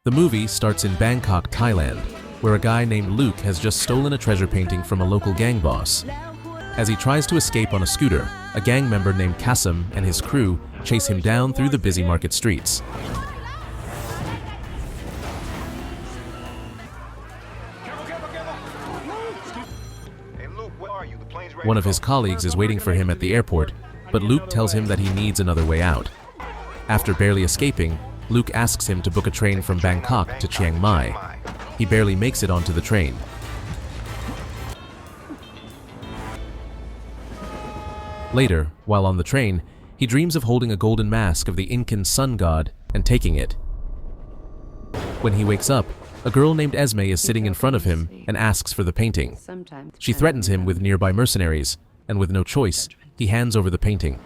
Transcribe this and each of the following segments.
The movie starts in Bangkok, Thailand, where a guy named Luke has just stolen a treasure painting from a local gang boss. As he tries to escape on a scooter, a gang member named Kasim and his crew chase him down through the busy market streets. One of his colleagues is waiting for him at the airport, but Luke tells him that he needs another way out. After barely escaping, Luke asks him to book a train from Bangkok to Chiang Mai. He barely makes it onto the train. Later, while on the train, he dreams of holding a golden mask of the Incan sun god and taking it. When he wakes up, a girl named Esme is sitting in front of him and asks for the painting. She threatens him with nearby mercenaries, and with no choice, he hands over the painting.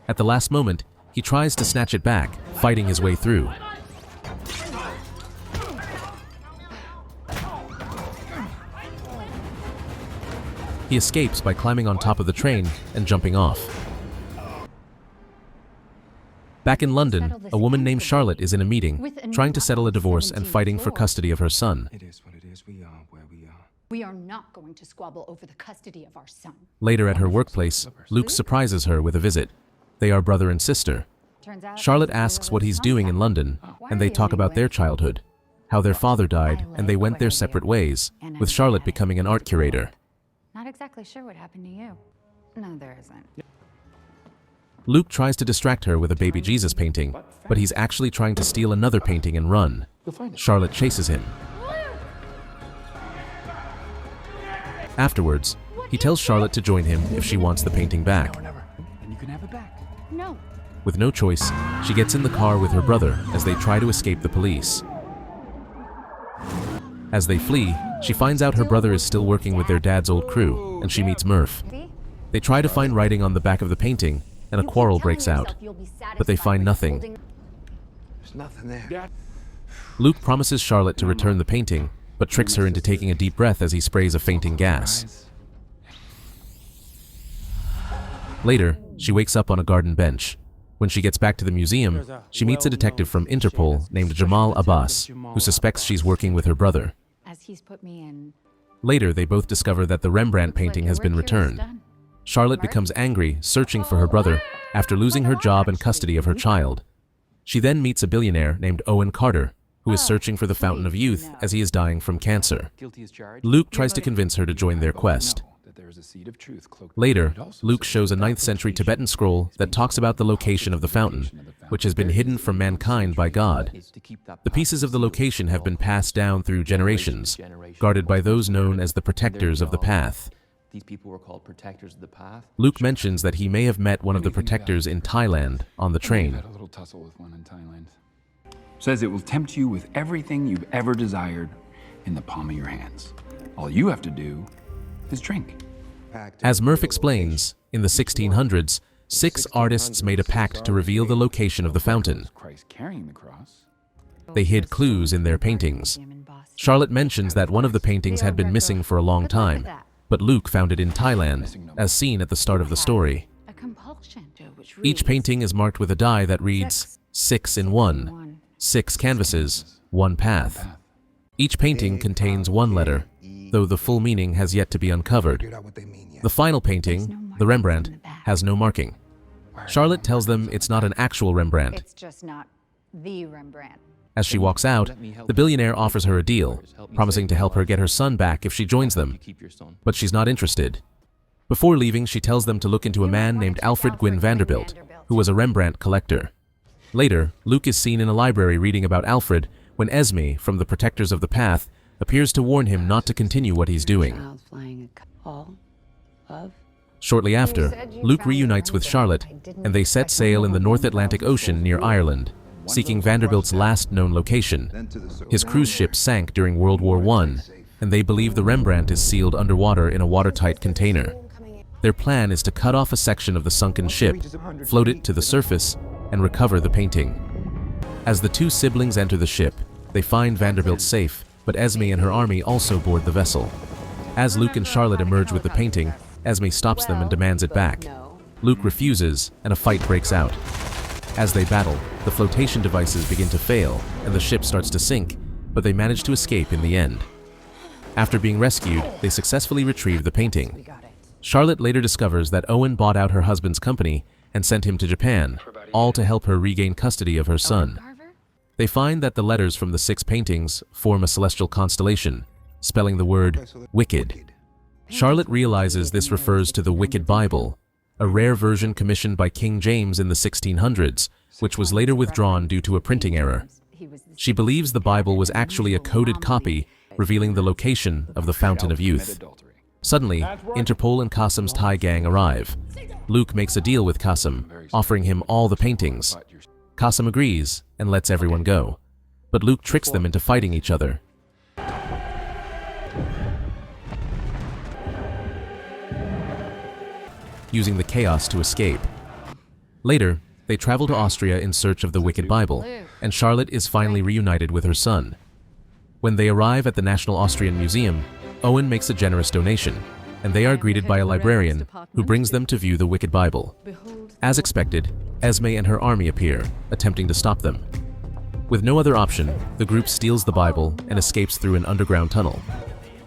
At the last moment, he tries to snatch it back, fighting his way through. He escapes by climbing on top of the train and jumping off. Back in London, a woman named Charlotte is in a meeting, trying to settle a divorce and fighting for custody of her son. It is what it is. We are where we are. We are not going to squabble over the custody of our son. Later at her workplace, Luke surprises her with a visit. They are brother and sister. Charlotte asks what he's doing in London, and they talk about their childhood, how their father died, and they went their separate ways, with Charlotte becoming an art curator. Not exactly sure what happened to you. No, there isn't. Luke tries to distract her with a baby Jesus painting, but he's actually trying to steal another painting and run. Charlotte chases him. Afterwards, he tells Charlotte to join him if she wants the painting back. And you can have it back. No. With no choice, she gets in the car with her brother as they try to escape the police. As they flee, she finds out her brother is still working with their dad's old crew, and she meets Murph. They try to find writing on the back of the painting, and a quarrel breaks out, but they find nothing. There's nothing there. Luke promises Charlotte to return the painting, but tricks her into taking a deep breath as he sprays a fainting gas. Later, she wakes up on a garden bench. When she gets back to the museum, she meets a detective from Interpol named Jamal Abbas, who suspects she's working with her brother. As he's put me in. Later, they both discover that the Rembrandt painting has been returned. Charlotte becomes angry, searching for her brother, after losing her job and custody of her child. She then meets a billionaire named Owen Carter, who is searching for the Fountain of Youth as he is dying from cancer. Luke tries to convince her to join their quest. Later, Luke shows a 9th century Tibetan scroll that talks about the location of the fountain, which has been hidden from mankind by God. The pieces of the location have been passed down through generations, guarded by those known as the protectors of the path. These people were called protectors of the path. Luke mentions that he may have met one of the protectors in Thailand on the train. Had a little tussle with one in Thailand. Says it will tempt you with everything you've ever desired in the palm of your hands. All you have to do is drink. As Murph explains, in the 1600s, 6 artists made a pact to reveal the location of the fountain. Christ carrying the cross. They hid clues in their paintings. Charlotte mentions that one of the paintings had been missing for a long time, but Luke found it in Thailand, as seen at the start of the story. A compulsion. Each painting is marked with a die that reads 6 in 1, 6 canvases, 1 path. Each painting contains 1 letter, though the full meaning has yet to be uncovered. The final painting, the Rembrandt, has no marking. Charlotte tells them it's not an actual Rembrandt. It's just not the Rembrandt. As she walks out, the billionaire offers her a deal, promising to help her get her son back if she joins them, but she's not interested. Before leaving, she tells them to look into a man named Alfred Gwyn Vanderbilt, who was a Rembrandt collector. Later, Luke is seen in a library reading about Alfred when Esme, from the Protectors of the Path, appears to warn him not to continue what he's doing. Shortly after, Luke reunites with Charlotte, and they set sail in the North Atlantic Ocean near Ireland, seeking Vanderbilt's last known location. His cruise ship sank during World War I, and they believe the Rembrandt is sealed underwater in a watertight container. Their plan is to cut off a section of the sunken ship, float it to the surface, and recover the painting. As the 2 siblings enter the ship, they find Vanderbilt safe, but Esme and her army also board the vessel. As Luke and Charlotte emerge with the painting, Esme stops them and demands it back. Luke refuses, and a fight breaks out. As they battle, the flotation devices begin to fail and the ship starts to sink, but they manage to escape in the end. After being rescued, they successfully retrieve the painting. Charlotte later discovers that Owen bought out her husband's company and sent him to Japan, all to help her regain custody of her son. They find that the letters from the 6 paintings form a celestial constellation, spelling the word wicked. Charlotte realizes this refers to the Wicked Bible, a rare version commissioned by King James in the 1600s, which was later withdrawn due to a printing error. She believes the Bible was actually a coded copy, revealing the location of the Fountain of Youth. Suddenly, Interpol and Qasim's Thai gang arrive. Luke makes a deal with Qasim, offering him all the paintings. Qasim agrees and lets everyone go, but Luke tricks them into fighting each other. Using the chaos to escape. Later, they travel to Austria in search of the Wicked Bible, and Charlotte is finally reunited with her son. When they arrive at the National Austrian Museum, Owen makes a generous donation, and they are greeted by a librarian who brings them to view the Wicked Bible. As expected, Esme and her army appear, attempting to stop them. With no other option, the group steals the Bible and escapes through an underground tunnel.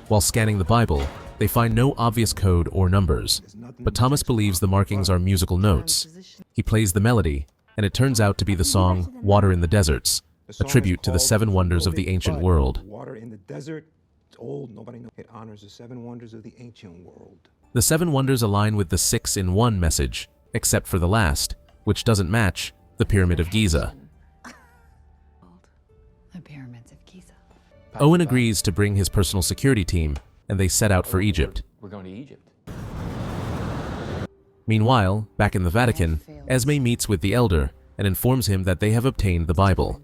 While scanning the Bible, they find no obvious code or numbers, but Thomas believes the markings are musical notes. He plays the melody, and it turns out to be the song Water in the Deserts, a tribute to the 7 wonders of the ancient world. Water in the desert, it's old, nobody knows. It honors the 7 wonders of the ancient world. The 7 wonders align with the 6 in 1 message, except for the last, which doesn't match, the Pyramid of Giza. The pyramids of Giza. Owen agrees to bring his personal security team, and they set out for Egypt. We're going to Egypt. Meanwhile, back in the Vatican, Esme meets with the Elder and informs him that they have obtained the Bible.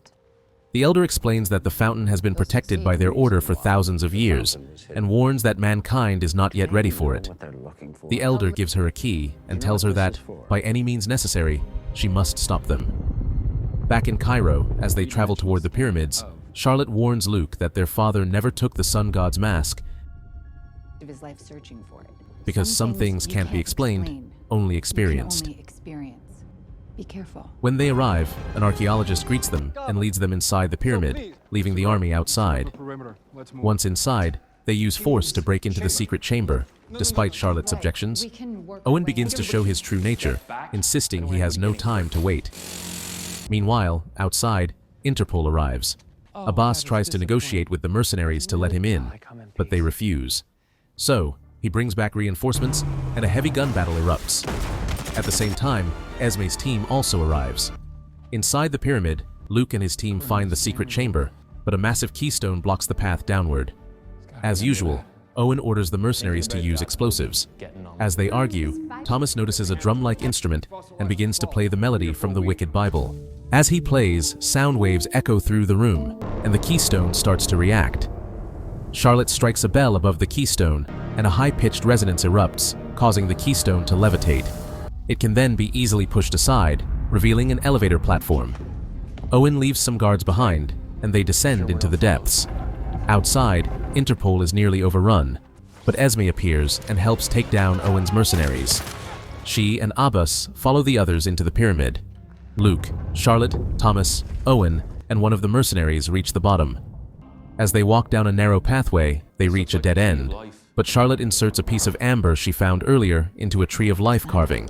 The Elder explains that the fountain has been protected by their order for thousands of years, and warns that mankind is not yet ready for it. The Elder gives her a key and tells her that, by any means necessary, she must stop them. Back in Cairo, as they travel toward the pyramids, Charlotte warns Luke that their father never took the sun god's mask Of his life searching for it. because some things you can't be explained, only experienced. Only experience. Be careful. When they arrive, an archaeologist greets them and leads them inside the pyramid, leaving the army outside. Once inside, they use force to break into the secret chamber, despite Charlotte's objections. We can work Owen our way begins to show his true nature, insisting he has no time to wait. Meanwhile, outside, Interpol arrives. Abbas tries to negotiate with the mercenaries to let him in, but they refuse. So, he brings back reinforcements, and a heavy gun battle erupts. At the same time, Esme's team also arrives. Inside the pyramid, Luke and his team find the secret chamber, but a massive keystone blocks the path downward. As usual, Owen orders the mercenaries to use explosives. As they argue, Thomas notices a drum-like instrument and begins to play the melody from the Wicked Bible. As he plays, sound waves echo through the room, and the keystone starts to react. Charlotte strikes a bell above the keystone, and a high-pitched resonance erupts, causing the keystone to levitate. It can then be easily pushed aside, revealing an elevator platform. Owen leaves some guards behind, and they descend into the depths. Outside, Interpol is nearly overrun, but Esme appears and helps take down Owen's mercenaries. She and Abbas follow the others into the pyramid. Luke, Charlotte, Thomas, Owen, and one of the mercenaries reach the bottom. As they walk down a narrow pathway, they reach a dead end, but Charlotte inserts a piece of amber she found earlier into a tree of life carving.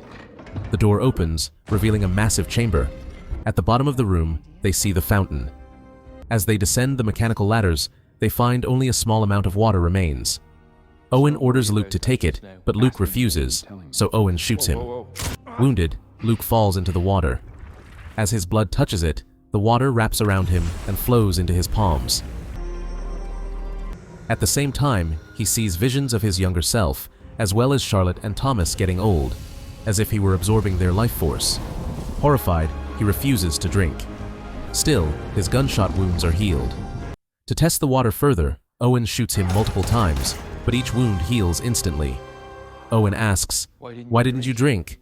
The door opens, revealing a massive chamber. At the bottom of the room, they see the fountain. As they descend the mechanical ladders, they find only a small amount of water remains. Owen orders Luke to take it, but Luke refuses, so Owen shoots him. Wounded, Luke falls into the water. As his blood touches it, the water wraps around him and flows into his palms. At the same time, he sees visions of his younger self, as well as Charlotte and Thomas getting old, as if he were absorbing their life force. Horrified, he refuses to drink. Still, his gunshot wounds are healed. To test the water further, Owen shoots him multiple times, but each wound heals instantly. Owen asks, "Why didn't you drink?"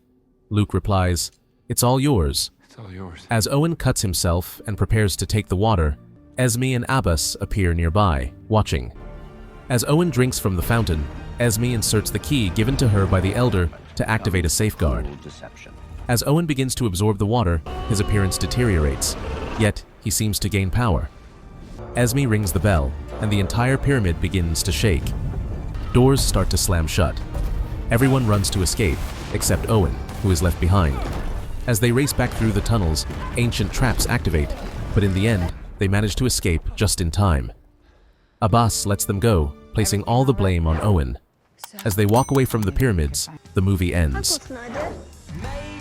Luke replies, "It's all yours." It's all yours. As Owen cuts himself and prepares to take the water, Esme and Abbas appear nearby, watching. As Owen drinks from the fountain, Esme inserts the key given to her by the Elder to activate a safeguard. As Owen begins to absorb the water, his appearance deteriorates, yet he seems to gain power. Esme rings the bell, and the entire pyramid begins to shake. Doors start to slam shut. Everyone runs to escape, except Owen, who is left behind. As they race back through the tunnels, ancient traps activate, but in the end, they manage to escape just in time. Abbas lets them go, placing all the blame on Owen. As they walk away from the pyramids, the movie ends. Aku sengaja